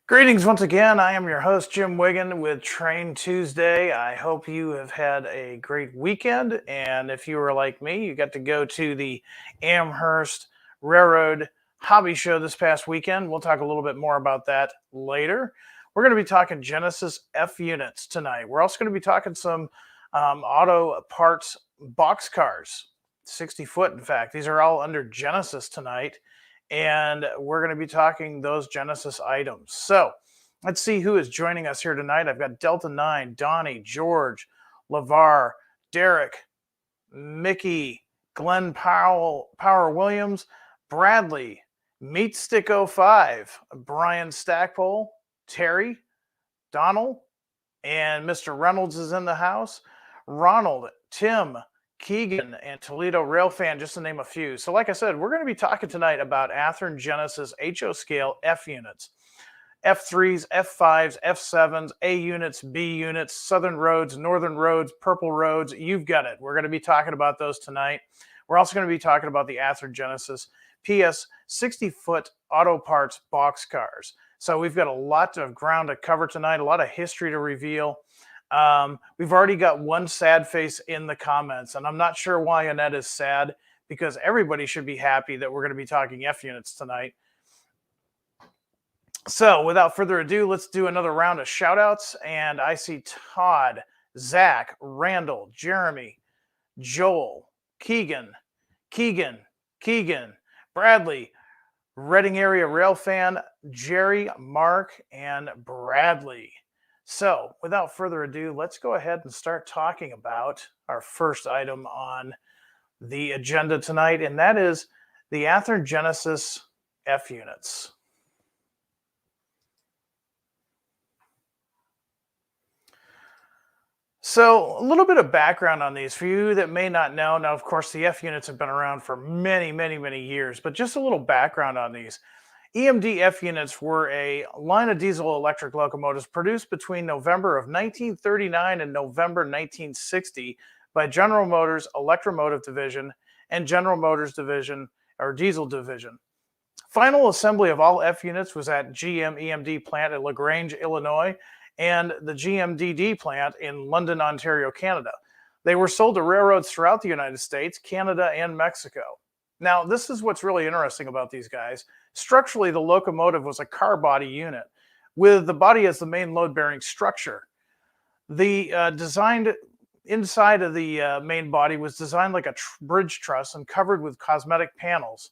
Greetings once again. I am your host, Jim Wiggin with Train Tuesday. I hope you have had a great weekend. And if you were like me, you got to go to the Amherst Railroad Hobby Show this past weekend. We'll talk a little bit more about that later. We're going to be talking Genesis F units tonight. We're also going to be talking some auto parts boxcars, 60 foot, in fact. These are all under Genesis tonight. And we're going to be talking those Genesis items. So let's see who is joining us here tonight. I've got Delta 9, Donnie, George, LeVar, Derek, Mickey, Glenn Powell, Power Williams, Bradley, Meat Stick 05, Brian Stackpole, Terry, Donald, and Mr. Reynolds is in the house. Ronald, Tim, Keegan, and Toledo Railfan, just to name a few. So like I said, we're going to be talking tonight about Athearn Genesis HO scale F units. F3s, F5s, F7s, A units, B units, Southern Roads, Northern Roads, Purple Roads, you've got it. We're going to be talking about those tonight. We're also going to be talking about the Athearn Genesis PS 60-foot auto parts boxcars. So we've got a lot of ground to cover tonight, a lot of history to reveal. We've already got one sad face in the comments, and I'm not sure why Annette is sad, because everybody should be happy that we're going to be talking F units tonight. So without further ado, let's do another round of shout outs. And I see Todd, Zach, Randall, Jeremy, Joel, Keegan, Bradley, Reading Area Rail Fan, Jerry, Mark, and Bradley. So without further ado, let's go ahead and start talking about our first item on the agenda tonight, and that is the Athearn Genesis F units. So a little bit of background on these for you that may not know. Now, of course, the F units have been around for many years, but just a little background on these. EMD F units were a line of diesel electric locomotives produced between November of 1939 and November 1960 by General Motors Electromotive Division and General Motors Division or Diesel Division. Final assembly of all F units was at GM EMD plant at LaGrange, Illinois, and the GMDD plant in London, Ontario, Canada. They were sold to railroads throughout the United States, Canada, and Mexico. Now, this is what's really interesting about these guys. Structurally, the locomotive was a car body unit with the body as the main load-bearing structure. The designed inside of the main body was designed like a bridge truss and covered with cosmetic panels.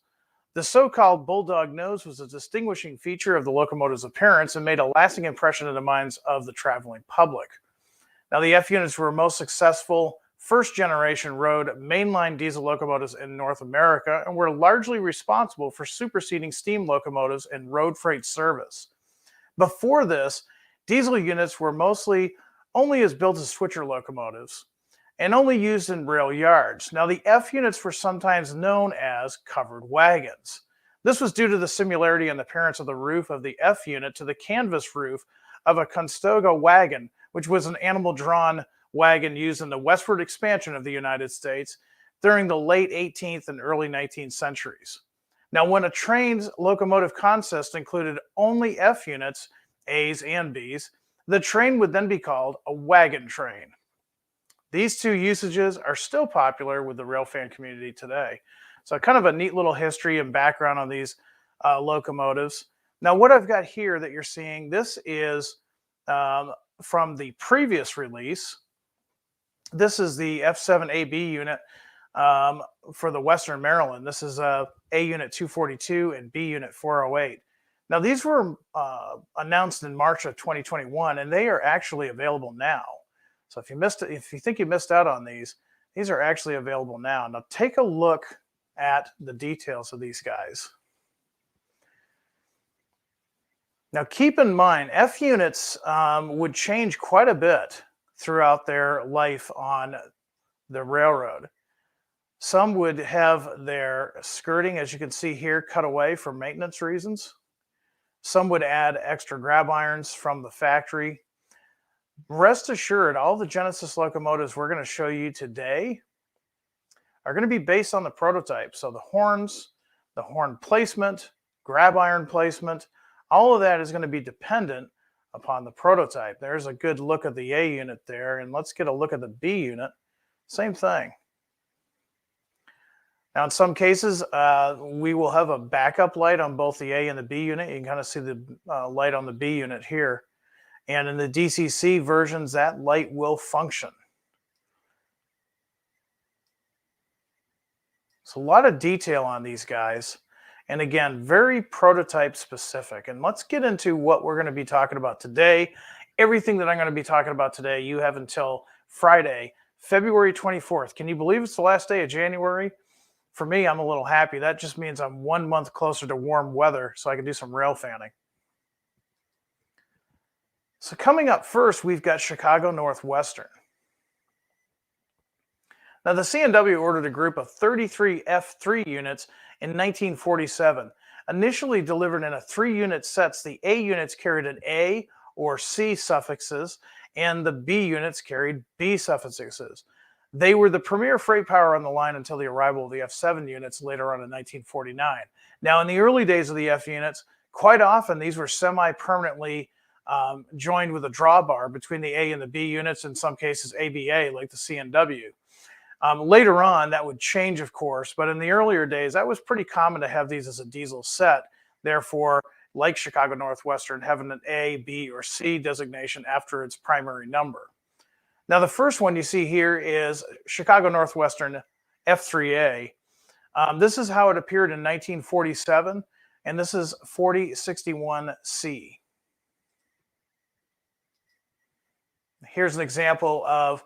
The so-called bulldog nose was a distinguishing feature of the locomotive's appearance and made a lasting impression in the minds of the traveling public. Now, the F units were most successful first-generation road mainline diesel locomotives in North America and were largely responsible for superseding steam locomotives in road freight service. Before this, diesel units were mostly only as built as switcher locomotives and only used in rail yards. Now, the F units were sometimes known as covered wagons. This was due to the similarity in the appearance of the roof of the F unit to the canvas roof of a Conestoga wagon, which was an animal-drawn wagon used in the westward expansion of the United States during the late 18th and early 19th centuries. Now, when a train's locomotive consist included only F units, A's and B's, the train would then be called a wagon train. These two usages are still popular with the railfan community today. So kind of a neat little history and background on these locomotives. Now, what I've got here that you're seeing, this is from the previous release. This is the F7AB unit for the Western Maryland. This is A unit 242 and B unit 408. Now, these were announced in March of 2021, and they are actually available now. So if you think you missed out on these are actually available now. Now take a look at the details of these guys. Now keep in mind, F units would change quite a bit throughout their life on the railroad. Some would have their skirting, as you can see here, cut away for maintenance reasons. Some would add extra grab irons from the factory. Rest assured, all the Genesis locomotives we're going to show you today are going to be based on the prototype. So the horns, the horn placement, grab iron placement, All of that is going to be dependent upon the prototype. There's a good look at the A unit there, and let's get a look at the B unit. Same thing. Now, in some cases, we will have a backup light on both the A and the B unit. You can kind of see the light on the B unit here. And in the DCC versions, that light will function. So a lot of detail on these guys. And again, very prototype specific. And let's get into what we're going to be talking about today. Everything that I'm going to be talking about today, you have until Friday, February 24th. Can you believe it's the last day of January? For me, I'm a little happy. That just means I'm 1 month closer to warm weather, so I can do some rail fanning. So coming up first, we've got Chicago Northwestern. Now, the CNW ordered a group of 33 F3 units in 1947. Initially delivered in a 3-unit sets, the A units carried an A or C suffixes, and the B units carried B suffixes. They were the premier freight power on the line until the arrival of the F7 units later on in 1949. Now, in the early days of the F units, quite often these were semi-permanently joined with a drawbar between the A and the B units, in some cases ABA, like the CNW. Later on, that would change, of course, but in the earlier days, that was pretty common to have these as a diesel set. Therefore, like Chicago Northwestern, having an A, B, or C designation after its primary number. Now, the first one you see here is Chicago Northwestern F3A. This is how it appeared in 1947, and this is 4061C. Here's an example of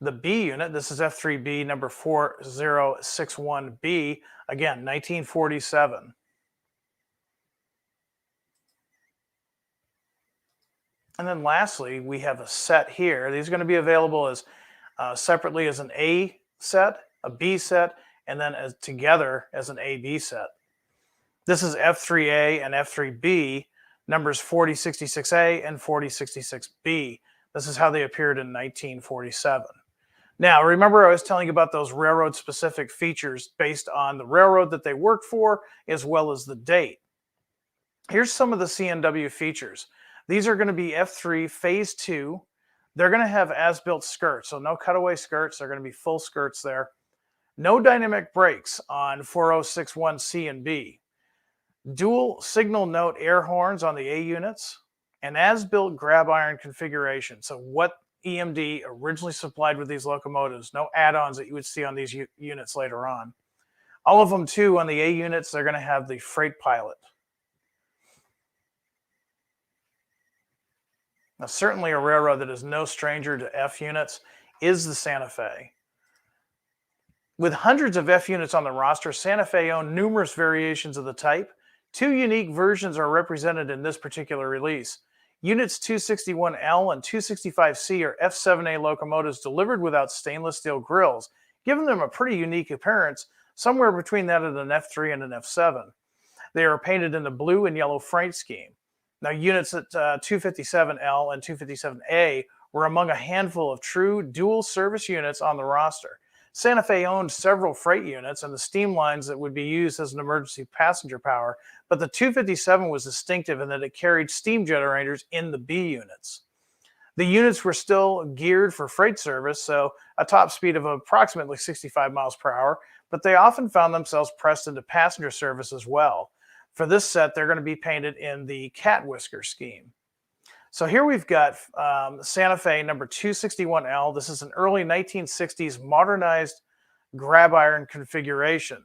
the B unit. This is F3B number 4061B, again, 1947. And then lastly, we have a set here. These are going to be available as separately as an A set, a B set, and then as together as an AB set. This is F3A and F3B, numbers 4066A and 4066B. This is how they appeared in 1947. Now, remember I was telling you about those railroad-specific features based on the railroad that they worked for, as well as the date. Here's some of the CNW features. These are going to be F3 Phase 2. They're going to have as-built skirts, so no cutaway skirts. They're going to be full skirts there. No dynamic brakes on 4061C and B. Dual signal note air horns on the A units. And as-built grab iron configuration. So what EMD originally supplied with these locomotives, no add-ons that you would see on these units later on. All of them, too, on the A units, they're going to have the freight pilot. Now, certainly a railroad that is no stranger to F units is the Santa Fe. With hundreds of F units on the roster, Santa Fe owned numerous variations of the type. 2 unique versions are represented in this particular release. Units 261L and 265C are F7A locomotives delivered without stainless steel grills, giving them a pretty unique appearance, somewhere between that of an F3 and an F7. They are painted in the blue and yellow freight scheme. Now, units at 257L and 257A were among a handful of true dual service units on the roster. Santa Fe owned several freight units and the steam lines that would be used as an emergency passenger power, but the 257 was distinctive in that it carried steam generators in the B units. The units were still geared for freight service, so a top speed of approximately 65 miles per hour, but they often found themselves pressed into passenger service as well. For this set, they're going to be painted in the cat whisker scheme. So here we've got Santa Fe number 261L. This is an early 1960s modernized grab iron configuration.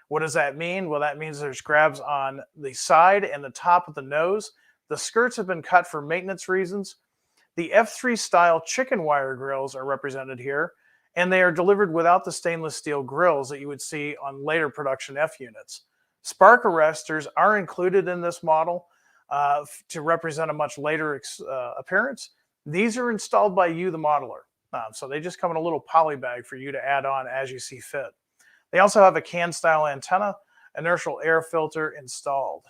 What does that mean? Well, that means there's grabs on the side and the top of the nose. The skirts have been cut for maintenance reasons. The F3 style chicken wire grills are represented here, and they are delivered without the stainless steel grills that you would see on later production F units. Spark arresters are included in this model to represent a much later appearance. These are installed by you, the modeler. So they just come in a little poly bag for you to add on as you see fit. They also have a can-style antenna, inertial air filter installed.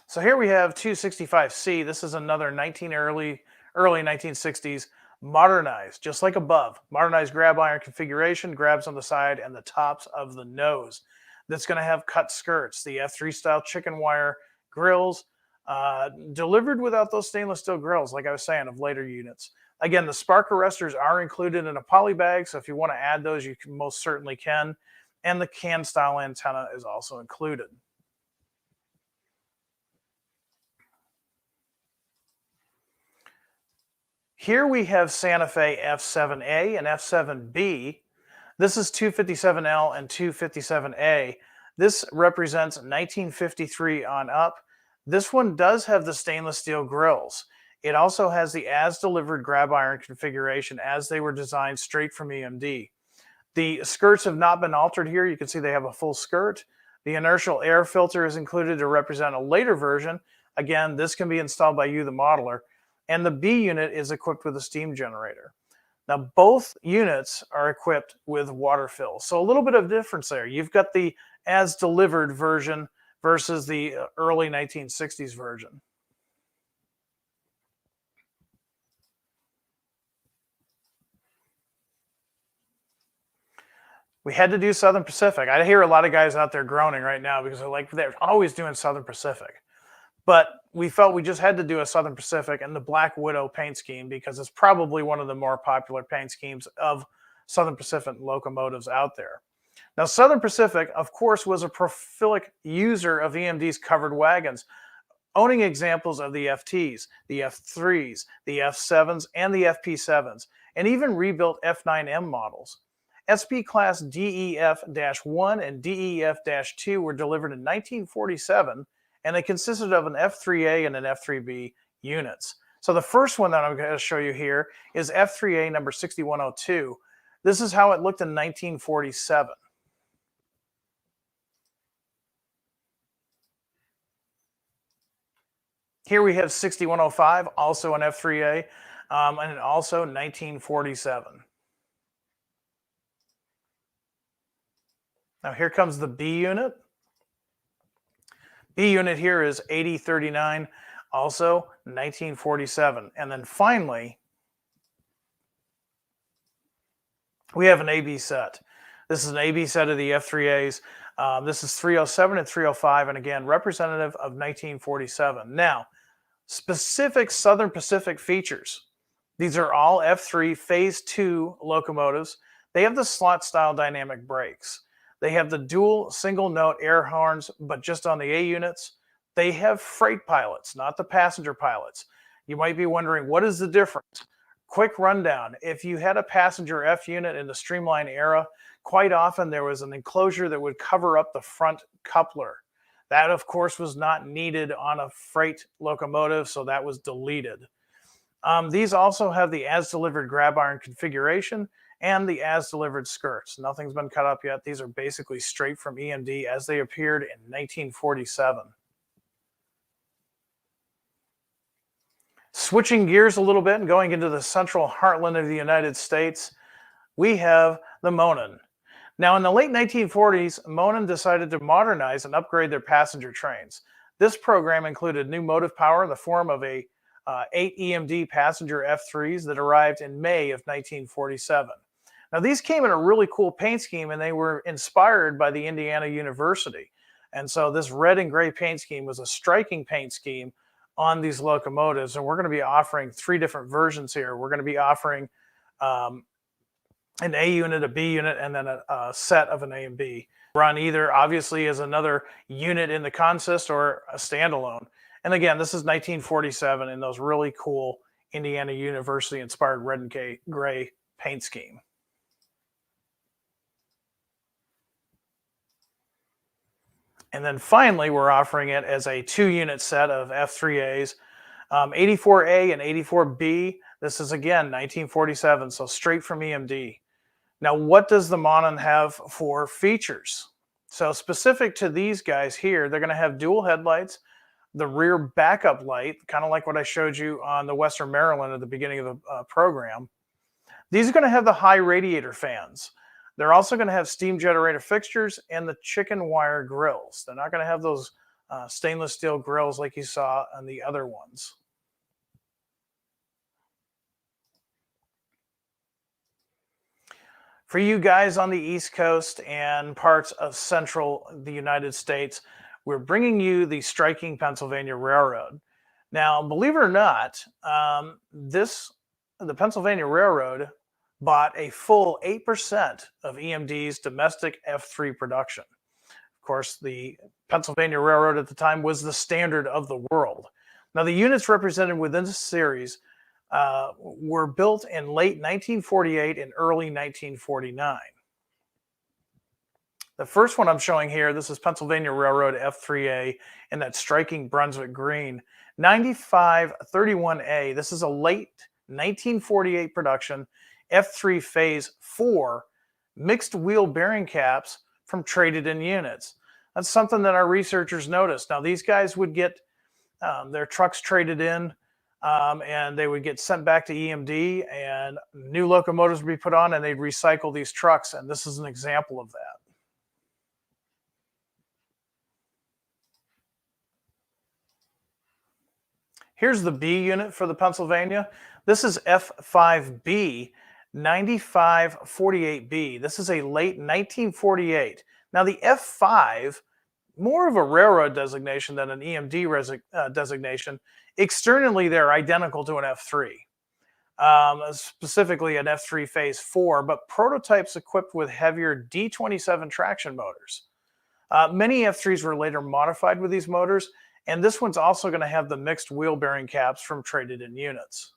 So here we have 265C. This is another early early 1960s, modernized, just like above. Modernized grab iron configuration, grabs on the side and the tops of the nose. That's going to have cut skirts, the F3 style chicken wire grills, delivered without those stainless steel grills, like I was saying, of later units. Again, the spark arresters are included in a poly bag, so if you want to add those, you can, most certainly can. And the can style antenna is also included. Here we have Santa Fe F7A and F7B. This is 257L and 257A. This represents 1953 on up. This one does have the stainless steel grills. It also has the as-delivered grab iron configuration as they were designed straight from EMD. The skirts have not been altered here. You can see they have a full skirt. The inertial air filter is included to represent a later version. Again, this can be installed by you, the modeler. And the B unit is equipped with a steam generator. Now, both units are equipped with water fill. So a little bit of difference there. You've got the as-delivered version versus the early 1960s version. We had to do Southern Pacific. I hear a lot of guys out there groaning right now because they're always doing Southern Pacific. But we felt we just had to do a Southern Pacific and the Black Widow paint scheme because it's probably one of the more popular paint schemes of Southern Pacific locomotives out there. Now, Southern Pacific, of course, was a prolific user of EMD's covered wagons, owning examples of the FTs, the F3s, the F7s, and the FP7s, and even rebuilt F9M models. SP Class DEF-1 and DEF-2 were delivered in 1947, and they consisted of an F3A and an F3B units. So the first one that I'm going to show you here is F3A number 6102. This is how it looked in 1947. Here we have 6105, also an F3A, and also 1947. Now here comes the B unit. B unit here is 8039, also 1947. And then finally, we have an AB set. This is an AB set of the F3As. This is 307 and 305, and again, representative of 1947. Now, specific Southern Pacific features. These are all F3 Phase 2 locomotives. They have the slot-style dynamic brakes. They have the dual single-note air horns, but just on the A units. They have freight pilots, not the passenger pilots. You might be wondering, what is the difference? Quick rundown. If you had a passenger F unit in the Streamline era, quite often there was an enclosure that would cover up the front coupler. That, of course, was not needed on a freight locomotive, so that was deleted. These also have the as-delivered grab iron configuration and the as-delivered skirts. Nothing's been cut up yet. These are basically straight from EMD as they appeared in 1947. Switching gears a little bit and going into the central heartland of the United States, we have the Monon. Now, in the late 1940s, Monon decided to modernize and upgrade their passenger trains. This program included new motive power in the form of 8 EMD passenger F3s that arrived in May of 1947. Now, these came in a really cool paint scheme, and they were inspired by the Indiana University. And so this red and gray paint scheme was a striking paint scheme on these locomotives, and we're going to be offering 3 different versions here. We're going to be offering an A unit, a B unit, and then a set of an A and B. Run either, obviously, as another unit in the consist or a standalone. And again, this is 1947 in those really cool Indiana University-inspired red and gray paint scheme. And then finally, we're offering it as a 2-unit set of F3As, 84A and 84B. This is, again, 1947, so straight from EMD. Now, what does the Monon have for features? So specific to these guys here, they're going to have dual headlights, the rear backup light, kind of like what I showed you on the Western Maryland at the beginning of the program. These are going to have the high radiator fans. They're also going to have steam generator fixtures and the chicken wire grills. They're not going to have those stainless steel grills like you saw on the other ones. For you guys on the East Coast and parts of central the United States, we're bringing you the striking Pennsylvania Railroad. Now, believe it or not, the Pennsylvania Railroad bought a full 8% of EMD's domestic F3 production. Of course, the Pennsylvania Railroad at the time was the standard of the world. Now, the units represented within the series were built in late 1948 and early 1949. The first one I'm showing here, this is Pennsylvania Railroad F3A in that striking Brunswick green. 9531A, this is a late 1948 production, F3 Phase 4, mixed wheel bearing caps from traded in units. That's something that our researchers noticed. Now, these guys would get their trucks traded in, and they would get sent back to EMD, and new locomotives would be put on, and they'd recycle these trucks, and this is an example of that. Here's the B unit for the Pennsylvania. This is F5B 9548B. This is a late 1948. Now the F5, more of a railroad designation than an EMD designation. Externally, they're identical to an F3, specifically an F3 Phase 4, but prototypes equipped with heavier D27 traction motors. Many F3s were later modified with these motors, and this one's also going to have the mixed wheel bearing caps from traded in units.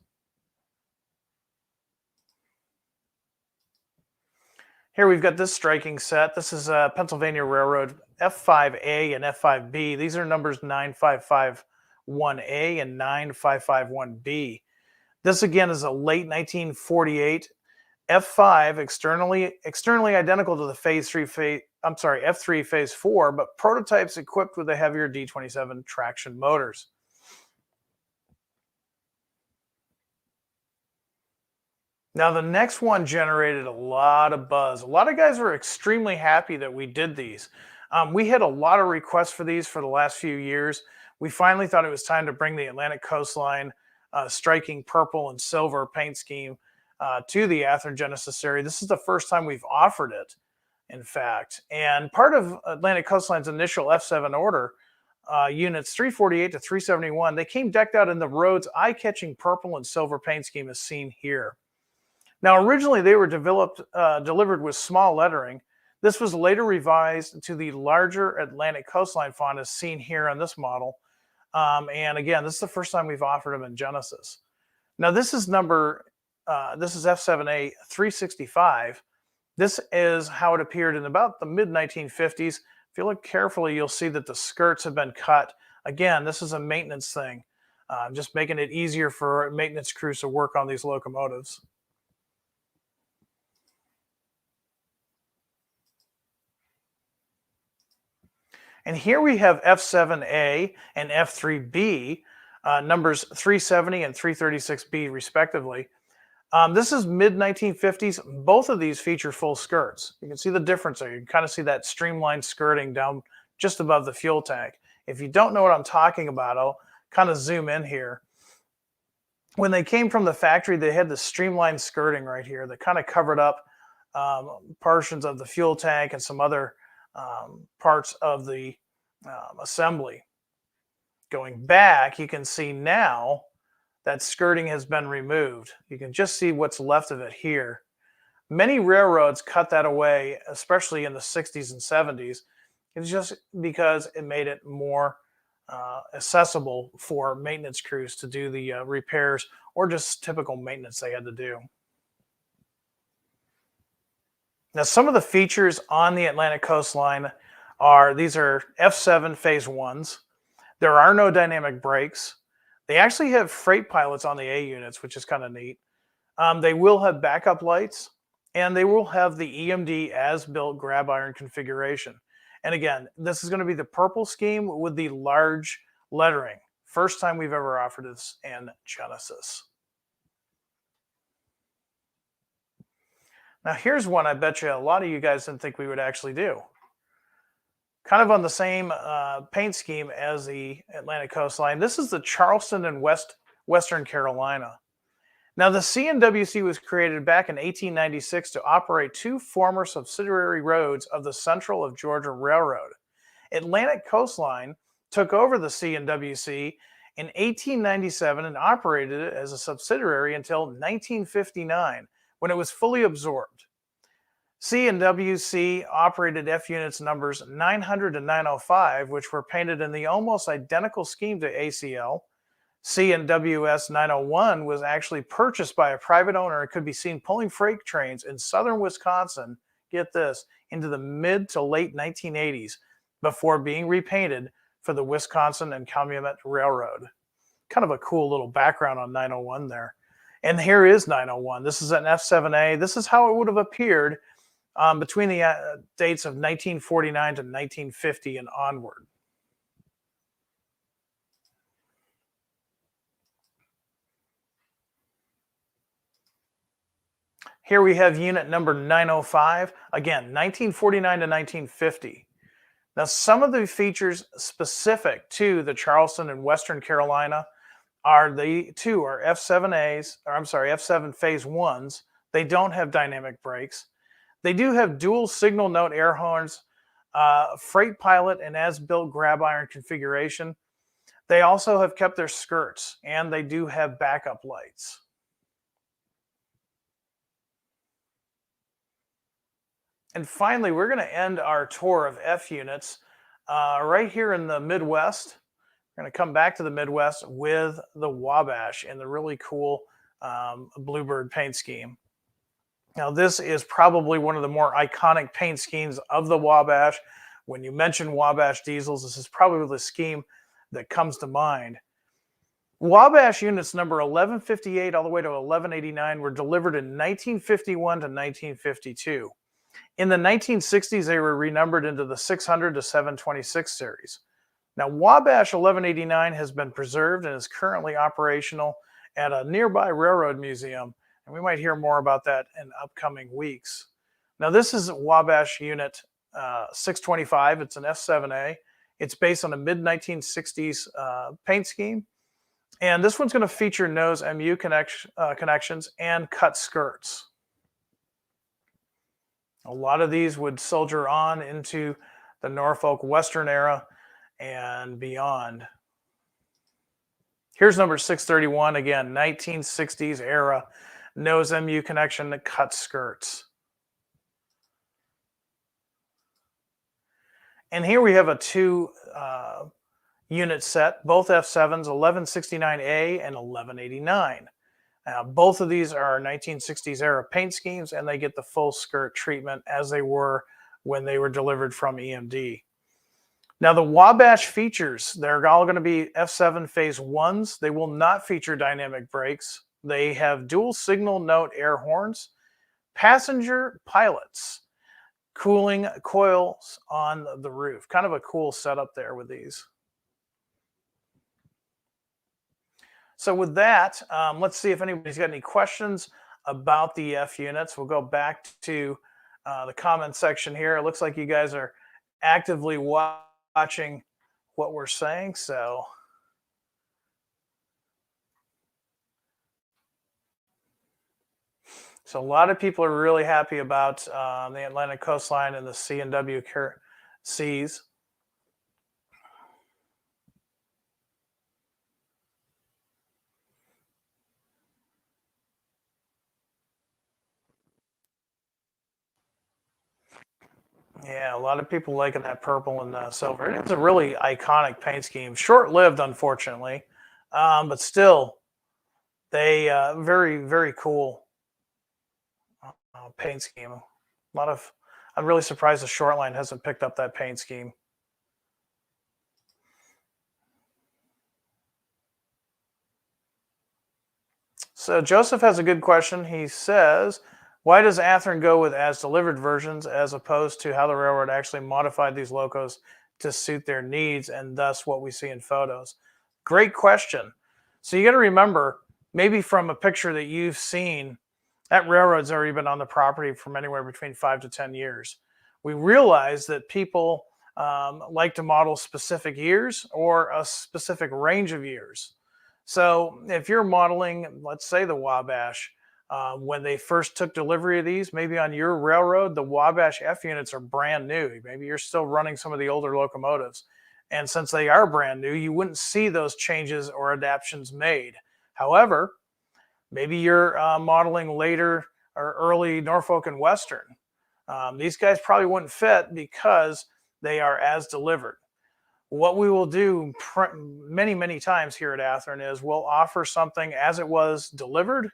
Here we've got this striking set. This is Pennsylvania Railroad F5A and F5B. These are numbers 9551A and 9551B. This again is a late 1948 F5, externally identical to the F3 Phase 4, but prototypes equipped with the heavier D27 traction motors. Now, the next one generated a lot of buzz. A lot of guys were extremely happy that we did these. We had a lot of requests for these for the last few years. We finally thought it was time to bring the Atlantic Coastline striking purple and silver paint scheme to the Athearn Genesis series. This is the first time we've offered it, in fact. And part of Atlantic Coastline's initial F7 order, units 348 to 371, they came decked out in the Rhodes eye-catching purple and silver paint scheme as seen here. Now, originally they were delivered with small lettering. This was later revised to the larger Atlantic Coastline font as seen here on this model. And again, this is the first time we've offered them in Genesis. Now, this is F7A 365. This is how it appeared in about the mid-1950s. If you look carefully, you'll see that the skirts have been cut. Again, this is a maintenance thing, just making it easier for maintenance crews to work on these locomotives. And here we have F7A and F3B, numbers 370 and 336B respectively. This is mid-1950s. Both of these feature full skirts. You can see the difference there. You can kind of see that streamlined skirting down just above the fuel tank. If you don't know what I'm talking about, I'll kind of zoom in here. When they came from the factory, they had the streamlined skirting right here that kind of covered up portions of the fuel tank and some other parts of the assembly. Going back, you can see now that skirting has been removed. You can just see what's left of it here. Many railroads cut that away, especially in the 60s and 70s. It's just because it made it more accessible for maintenance crews to do the repairs or just typical maintenance they had to do. Now, some of the features on the Atlantic Coastline are, these are F7 Phase 1s. There are no dynamic brakes. They actually have freight pilots on the A units, which is kind of neat. They will have backup lights, and they will have the EMD as-built grab iron configuration. And again, this is going to be the purple scheme with the large lettering. First time we've ever offered this in Genesis. Now here's one I bet you a lot of you guys didn't think we would actually do. Kind of on the same paint scheme as the Atlantic Coastline. This is the Charleston and Western Carolina. Now, the CNWC was created back in 1896 to operate two former subsidiary roads of the Central of Georgia Railroad. Atlantic Coastline took over the CNWC in 1897 and operated it as a subsidiary until 1959, when it was fully absorbed. C&WC operated F units numbers 900 to 905, which were painted in the almost identical scheme to ACL. C&WS 901 was actually purchased by a private owner and could be seen pulling freight trains in southern Wisconsin, get this, into the mid to late 1980s before being repainted for the Wisconsin and Calumet Railroad. Kind of a cool little background on 901 there. And here is 901. This is an F7A. This is how it would have appeared between the dates of 1949 to 1950 and onward. Here we have unit number 905, again, 1949 to 1950. Now, some of the features specific to the Charleston and Western Carolina are F7As, or I'm sorry, F7 phase ones. They don't have dynamic brakes. They do have dual signal note air horns, freight pilot and as-built grab iron configuration. They also have kept their skirts, and they do have backup lights. And finally, we're going to end our tour of F units right here in the Midwest. We're going to come back to the Midwest with the Wabash in the really cool Bluebird paint scheme. Now, this is probably one of the more iconic paint schemes of the Wabash. When you mention Wabash diesels, this is probably the scheme that comes to mind. Wabash units number 1158 all the way to 1189 were delivered in 1951 to 1952. In the 1960s, they were renumbered into the 600 to 726 series. Now, Wabash 1189 has been preserved and is currently operational at a nearby railroad museum, and we might hear more about that in upcoming weeks. Now, this is Wabash unit 625. It's an F7A. It's based on a mid-1960s paint scheme, and this one's going to feature nose MU connections and cut skirts. A lot of these would soldier on into the Norfolk Western era and beyond. Here's number 631, again, 1960s era, nose MU connection that cut skirts. And here we have a two unit set, both F7s, 1169A and 1189. Both of these are 1960s era paint schemes, and they get the full skirt treatment as they were when they were delivered from EMD. Now, the Wabash features, they're all going to be F7 phase ones. They will not feature dynamic brakes. They have dual signal note air horns, passenger pilots, cooling coils on the roof. Kind of a cool setup there with these. So with that, let's see if anybody's got any questions about the F units. We'll go back to the comment section here. It looks like you guys are actively watching what we're saying. So a lot of people are really happy about the Atlantic Coastline and the C&W Cs. Yeah, a lot of people liking that purple and silver. It's a really iconic paint scheme. Short-lived, unfortunately, but still, they very, very cool paint scheme. I'm really surprised the Shortline hasn't picked up that paint scheme. So Joseph has a good question. He says, why does Athearn go with as-delivered versions as opposed to how the railroad actually modified these locos to suit their needs and thus what we see in photos? Great question. So you got to remember, maybe from a picture that you've seen, that railroad's already been on the property from anywhere between 5 to 10 years. We realize that people like to model specific years or a specific range of years. So if you're modeling, let's say the Wabash, when they first took delivery of these, maybe on your railroad, the Wabash F units are brand new. Maybe you're still running some of the older locomotives. And since they are brand new, you wouldn't see those changes or adaptations made. However, maybe you're modeling later or early Norfolk and Western. These guys probably wouldn't fit because they are as delivered. What we will do many, many times here at Athearn is we'll offer something as it was delivered,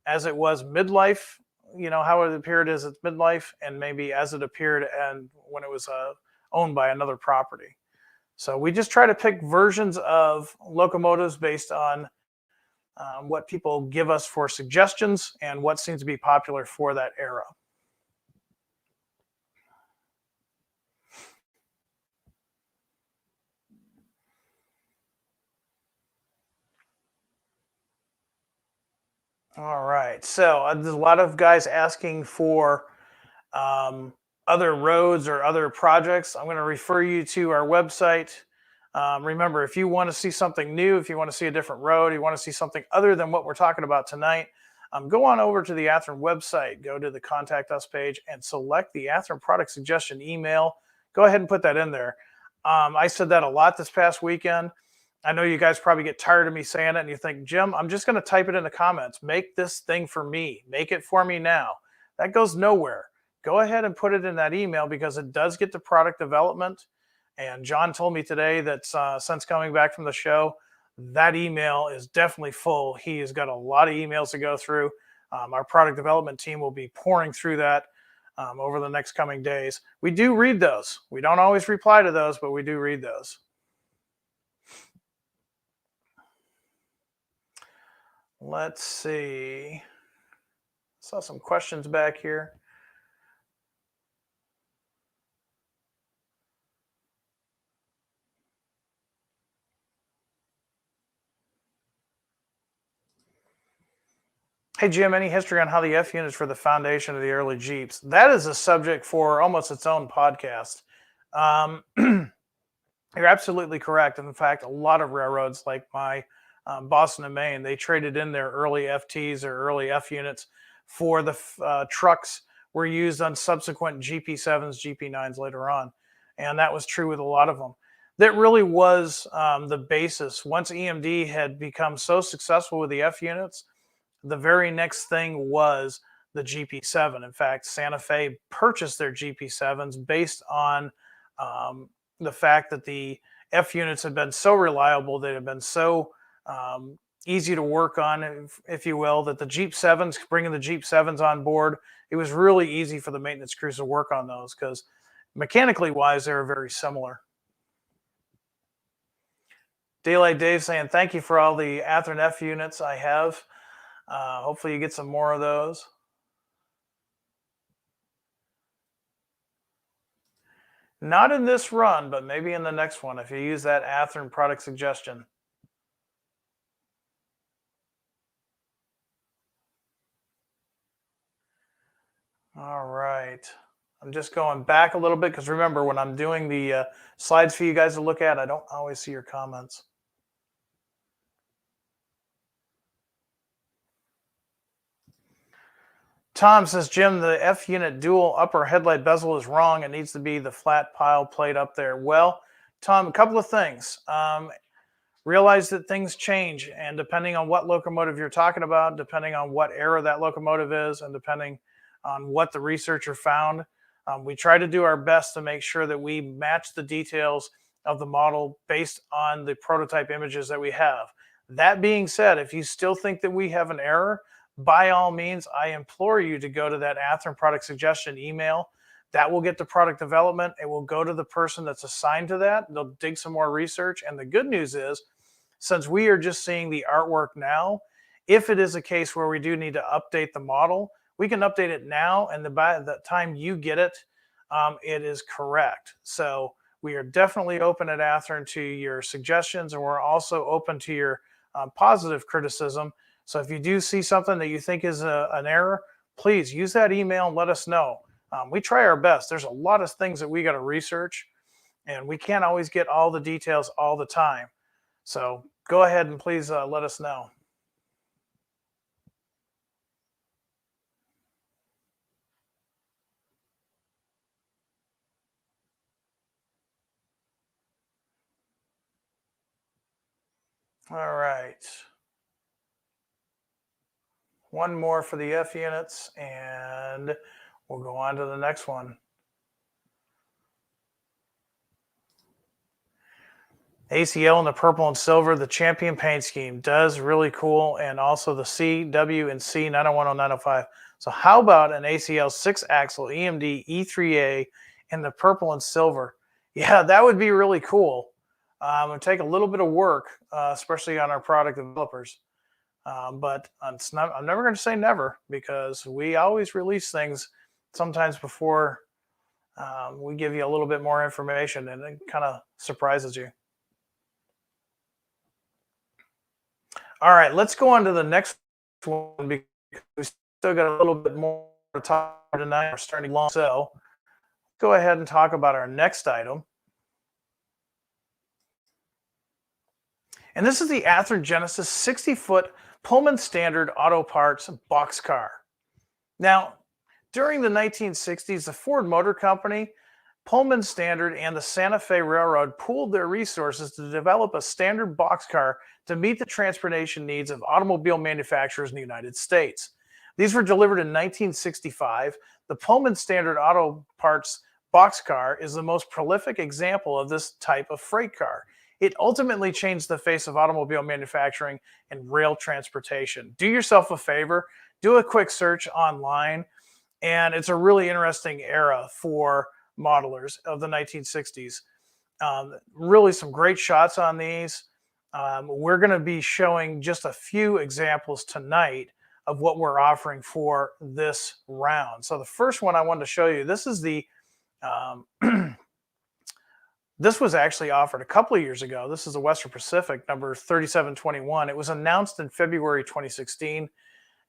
as it was midlife, how it appeared as its midlife, and maybe as it appeared and when it was owned by another property. So we just try to pick versions of locomotives based on what people give us for suggestions and what seems to be popular for that era. All right. So there's a lot of guys asking for um, other roads or other projects. I'm going to refer you to our website. Remember, if you want to see something new, if you want to see a different road, you want to see something other than what we're talking about tonight, go on over to the Athearn website, go to the Contact Us page, and select the Athearn product suggestion email. Go ahead and put that in there. I said that a lot this past weekend. I know you guys probably get tired of me saying it and you think, Jim, I'm just going to type it in the comments. Make this thing for me. Make it for me now. That goes nowhere. Go ahead and put it in that email because it does get to product development. And John told me today that since coming back from the show, that email is definitely full. He has got a lot of emails to go through. Our product development team will be pouring through that over the next coming days. We do read those. We don't always reply to those, but we do read those. Let's see. Saw some questions back here. Hey, Jim, any history on how the F units were the foundation of the early Jeeps? That is a subject for almost its own podcast. You're absolutely correct. In fact, a lot of railroads like my Boston and Maine, they traded in their early FTs or early F units for the trucks were used on subsequent GP7s, GP9s later on. And that was true with a lot of them. That really was the basis. Once EMD had become so successful with the F units, the very next thing was the GP7. In fact, Santa Fe purchased their GP7s based on the fact that the F units had been so reliable, they had been so easy to work on, if you will, that the Jeep 7s, bringing the Jeep 7s on board, it was really easy for the maintenance crews to work on those because mechanically wise, they were very similar. Daylight Dave saying, thank you for all the Athearn F units I have. Hopefully you get some more of those. Not in this run, but maybe in the next one if you use that Athearn product suggestion. All right. I'm just going back a little bit because remember, when I'm doing the slides for you guys to look at, I don't always see your comments. Tom says, Jim, the F unit dual upper headlight bezel is wrong. It needs to be the flat pile plate up there. Well, Tom, a couple of things. Realize that things change, and depending on what locomotive you're talking about, depending on what era that locomotive is, and depending on what the researcher found, we try to do our best to make sure that we match the details of the model based on the prototype images that we have. That being said, if you still think that we have an error, by all means, I implore you to go to that Athearn product suggestion email. That will get to product development. It will go to the person that's assigned to that. They'll dig some more research. And the good news is, since we are just seeing the artwork now, if it is a case where we do need to update the model, we can update it now. And by the time you get it, it is correct. So we are definitely open at Athearn to your suggestions. And we're also open to your positive criticism. So if you do see something that you think is an error, please use that email and let us know. We try our best. There's a lot of things that we got to research, and we can't always get all the details all the time. So Go ahead and please let us know. All right. One more for the F units, and we'll go on to the next one. ACL in the purple and silver, the champion paint scheme does really cool, and also the C, W, and C 901 905. So how about an ACL 6-axle EMD E3A in the purple and silver? Yeah, that would be really cool. It would take a little bit of work, especially on our product developers. But I'm never going to say never, because we always release things sometimes before we give you a little bit more information, and it kind of surprises you. All right, let's go on to the next one, because we still got a little bit more to talk about tonight. We're starting long, so go ahead and talk about our next item. And this is the Athearn Genesis 60-foot Pullman Standard Auto Parts Boxcar. Now, during the 1960s, the Ford Motor Company, Pullman Standard, and the Santa Fe Railroad pooled their resources to develop a standard boxcar to meet the transportation needs of automobile manufacturers in the United States. These were delivered in 1965. The Pullman Standard Auto Parts Boxcar is the most prolific example of this type of freight car. It ultimately changed the face of automobile manufacturing and rail transportation. Do yourself a favor, do a quick search online, and it's a really interesting era for modelers of the 1960s. Really some great shots on these. We're going to be showing just a few examples tonight of what we're offering for this round. So the first one I wanted to show you, this is the this was actually offered a couple of years ago. This is the Western Pacific number 3721. It was announced in February 2016.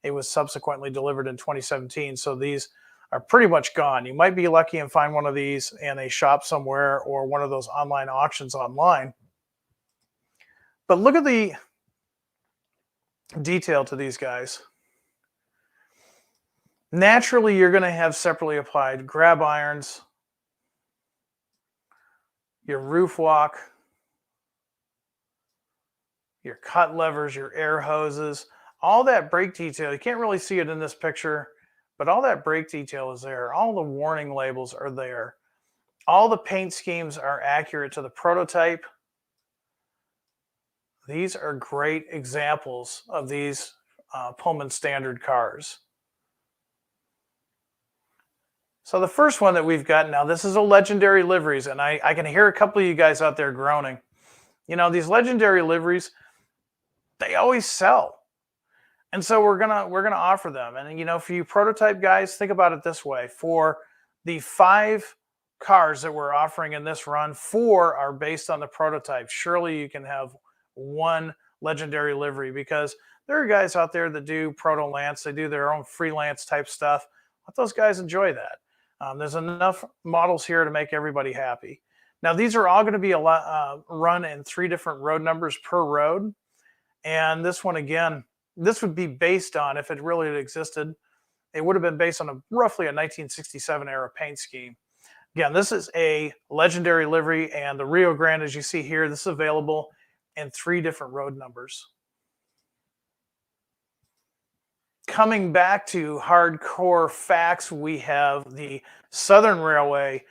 It was subsequently delivered in 2017. So these are pretty much gone. You might be lucky and find one of these in a shop somewhere or one of those online auctions online. But look at the detail to these guys. Naturally, you're going to have separately applied grab irons, your roof walk, your cut levers, your air hoses, all that brake detail. You can't really see it in this picture, but all that brake detail is there. All the warning labels are there. All the paint schemes are accurate to the prototype. These are great examples of these Pullman Standard cars. So the first one that we've got now, this is a legendary liveries, and I can hear a couple of you guys out there groaning. You know, these legendary liveries, they always sell. And so we're gonna offer them. And you know, for you prototype guys, think about it this way. For the 5 cars that we're offering in this run, 4 are based on the prototype. Surely you can have one legendary livery, because there are guys out there that do proto lance, they do their own freelance type stuff. Let those guys enjoy that. There's enough models here to make everybody happy. Now these are all going to be run in 3 different road numbers per road. And this one, again, this would be based on, if it really had existed, it would have been based on roughly a 1967 era paint scheme. Again, this is a legendary livery, and the Rio Grande, as you see here, this is available in 3 different road numbers. Coming back to hardcore facts, we have the Southern Railway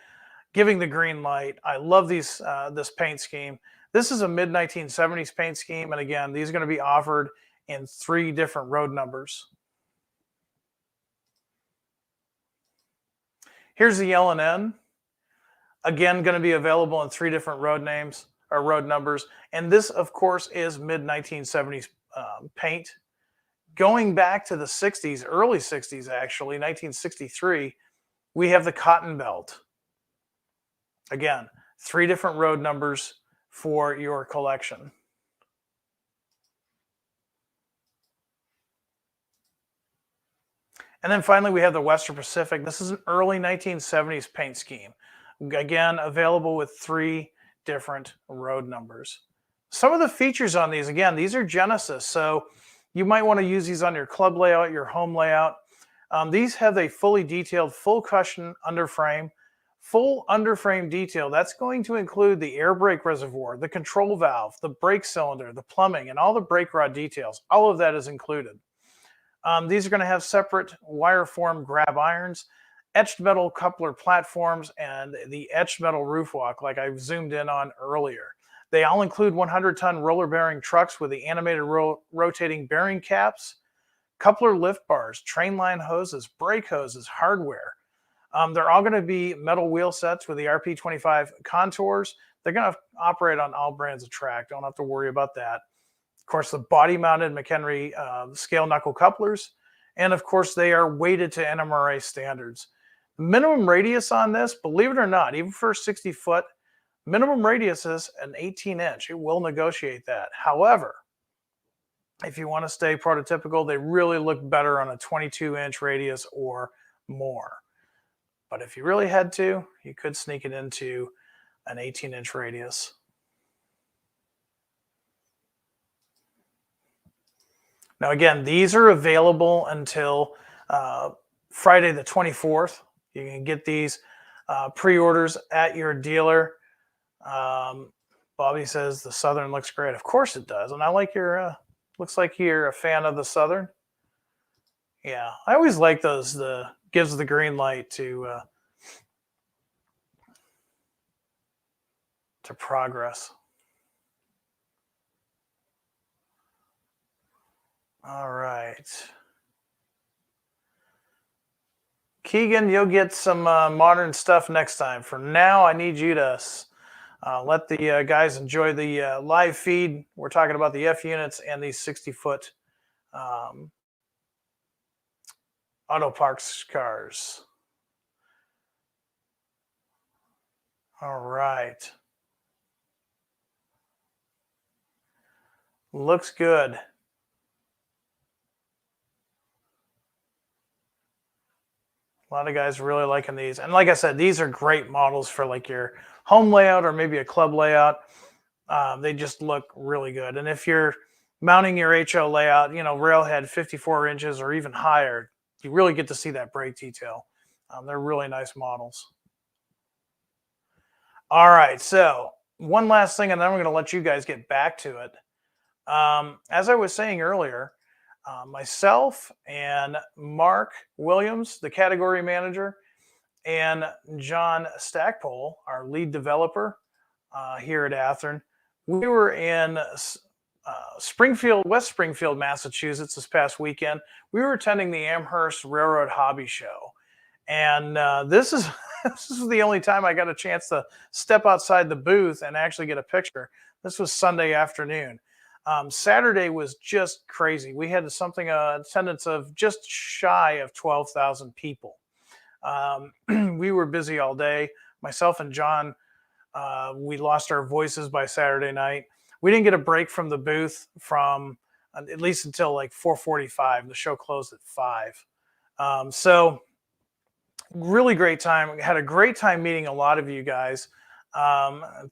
giving the green light. I love these this paint scheme. This is a mid-1970s paint scheme, and again, these are going to be offered in 3 different road numbers. Here's the L&N. Again, going to be available in 3 different road names or road numbers, and this, of course, is mid-1970s paint. Going back to the 60s, early 60s actually, 1963, we have the Cotton Belt. Again, 3 different road numbers for your collection. And then finally, we have the Western Pacific. This is an early 1970s paint scheme. Again, available with 3 different road numbers. Some of the features on these, again, these are Genesis, so you might want to use these on your club layout, your home layout. These have a fully detailed, full cushion underframe. Full underframe detail, that's going to include the air brake reservoir, the control valve, the brake cylinder, the plumbing, and all the brake rod details. All of that is included. These are going to have separate wire form grab irons, etched metal coupler platforms, and the etched metal roof walk like I zoomed in on earlier. They all include 100-ton roller bearing trucks with the animated rotating bearing caps, coupler lift bars, train line hoses, brake hoses, hardware. They're all going to be metal wheel sets with the RP25 contours. They're going to operate on all brands of track. Don't have to worry about that. Of course, the body-mounted McHenry scale knuckle couplers. And of course, they are weighted to NMRA standards. The minimum radius on this, believe it or not, even for a 60-foot, minimum radius is an 18-inch. It will negotiate that. However, if you want to stay prototypical, they really look better on a 22-inch radius or more. But if you really had to, you could sneak it into an 18-inch radius. Now, again, these are available until Friday the 24th. You can get these pre-orders at your dealer. Bobby says the Southern looks great. Of course it does. And I like your, looks like you're a fan of the Southern. Yeah, I always like those, gives the green light to progress. All right. Keegan, you'll get some modern stuff next time. For now, I need you to let the guys enjoy the live feed. We're talking about the F units and these 60-foot Auto Parts cars. All right. Looks good. A lot of guys really liking these. And like I said, these are great models for like your home layout or maybe a club layout. They just look really good. And if you're mounting your HO layout, you know, railhead 54 inches or even higher, you really get to see that brake detail. They're really nice models. All right, so one last thing, and then I'm going to let you guys get back to it. As I was saying earlier, myself and Mark Williams, the category manager, and John Stackpole, our lead developer here at Athearn, we were in Springfield, West Springfield, Massachusetts this past weekend. We were attending the Amherst Railroad Hobby Show. And this is the only time I got a chance to step outside the booth and actually get a picture. This was Sunday afternoon. Saturday was just crazy. We had something attendance of just shy of 12,000 people. We were busy all day. Myself and John, we lost our voices by Saturday night. We didn't get a break from the booth from at least until like 4:45. The show closed at 5. So really great time. We had a great time meeting a lot of you guys.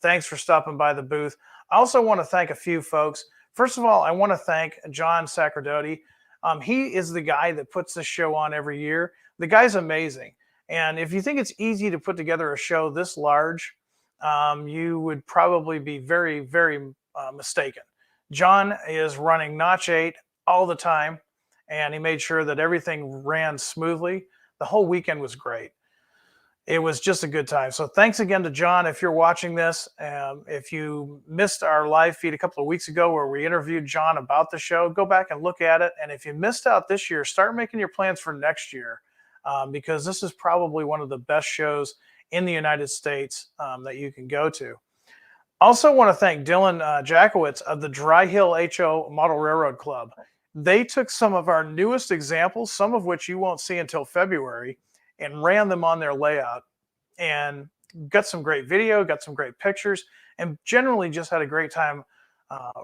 Thanks for stopping by the booth. I also want to thank a few folks. First of all, I want to thank John Sacerdoti. He is the guy that puts this show on every year. The guy's amazing. And if you think it's easy to put together a show this large, you would probably be very, very mistaken. John is running Notch 8 all the time, and he made sure that everything ran smoothly. The whole weekend was great. It was just a good time. So thanks again to John. If you're watching this, if you missed our live feed a couple of weeks ago where we interviewed John about the show, go back and look at it. And if you missed out this year, start making your plans for next year, because this is probably one of the best shows in the United States that you can go to. Also want to thank Dylan Jackowitz of the Dry Hill HO Model Railroad Club. They took some of our newest examples, some of which you won't see until February, and ran them on their layout and got some great video, got some great pictures, and generally just had a great time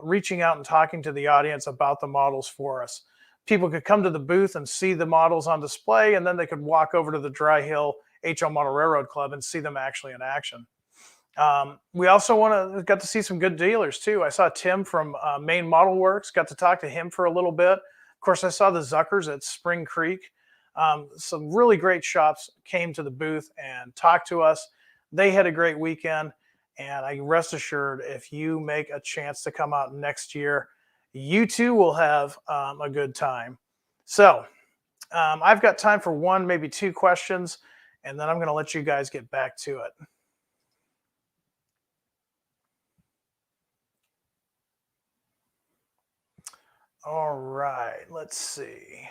reaching out and talking to the audience about the models for us. People could come to the booth and see the models on display, and then they could walk over to the Dry Hill HO Model Railroad Club and see them actually in action. We also got to see some good dealers too. I saw Tim from Maine Model Works. Got to talk to him for a little bit. Of course, I saw the Zuckers at Spring Creek. Some really great shops came to the booth and talked to us. They had a great weekend, and I rest assured, if you make a chance to come out next year, you too will have a good time. So I've got time for one, maybe two questions, and then I'm going to let you guys get back to it. All right, let's see.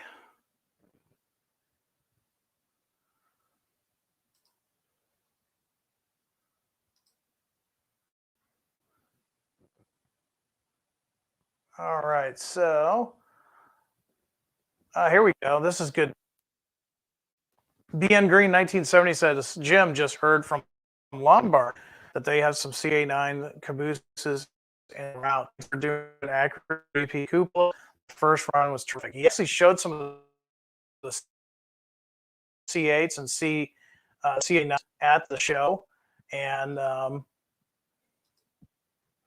All right, so here we go. This is good. BN Green 1970 says Jim just heard from Lombard that they have some CA9 cabooses en route. They're doing an accurate BP cupola. The first run was terrific. He actually showed some of the C8s and CA9 at the show, and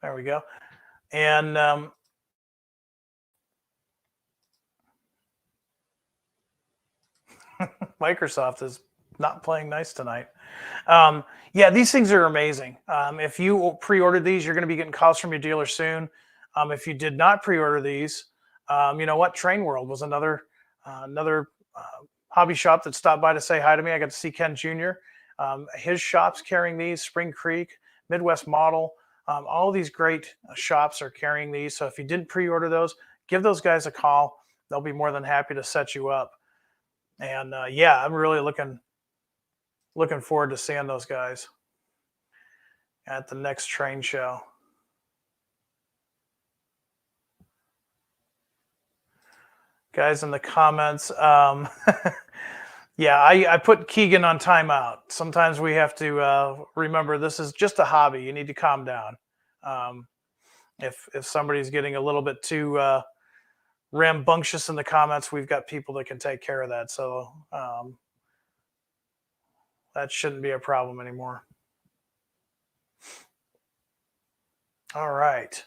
there we go. And Microsoft is not playing nice tonight. Yeah, these things are amazing. If you pre-ordered these, you're going to be getting calls from your dealer soon. If you did not pre-order these, you know what? Train World was another hobby shop that stopped by to say hi to me. I got to see Ken Jr. His shop's carrying these. Spring Creek, Midwest Model, all these great shops are carrying these. So if you didn't pre-order those, give those guys a call. They'll be more than happy to set you up. And yeah, I'm really looking forward to seeing those guys at the next train show. Guys in the comments, yeah, I put Keegan on timeout. Sometimes we have to remember this is just a hobby. You need to calm down. If somebody's getting a little bit too rambunctious in the comments, we've got people that can take care of that. So that shouldn't be a problem anymore. All right.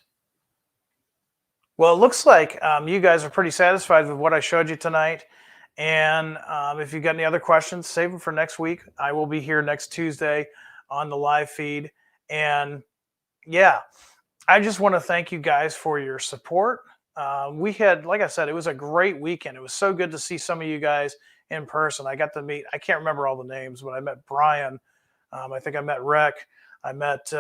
Well, it looks like you guys are pretty satisfied with what I showed you tonight. And if you've got any other questions, save them for next week. I will be here next Tuesday on the live feed. And yeah, I just want to thank you guys for your support. We had, like I said, it was a great weekend. It was so good to see some of you guys in person. I got to meet, I can't remember all the names, but I met Brian. I think I met Rec. I met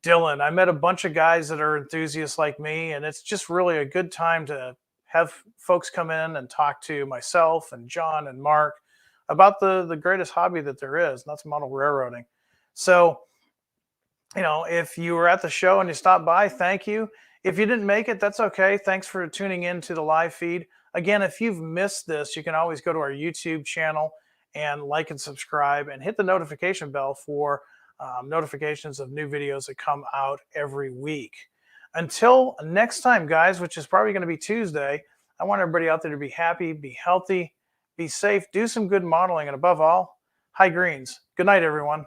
Dylan. I met a bunch of guys that are enthusiasts like me, and it's just really a good time to have folks come in and talk to myself and John and Mark about the greatest hobby that there is, and that's model railroading. So, you know, if you were at the show and you stopped by, thank you. If you didn't make it, that's okay. Thanks for tuning in to the live feed. Again, if you've missed this, you can always go to our YouTube channel and like and subscribe and hit the notification bell for notifications of new videos that come out every week. Until next time, guys, which is probably going to be Tuesday, I want everybody out there to be happy, be healthy, be safe, do some good modeling, and above all, high greens. Good night, everyone.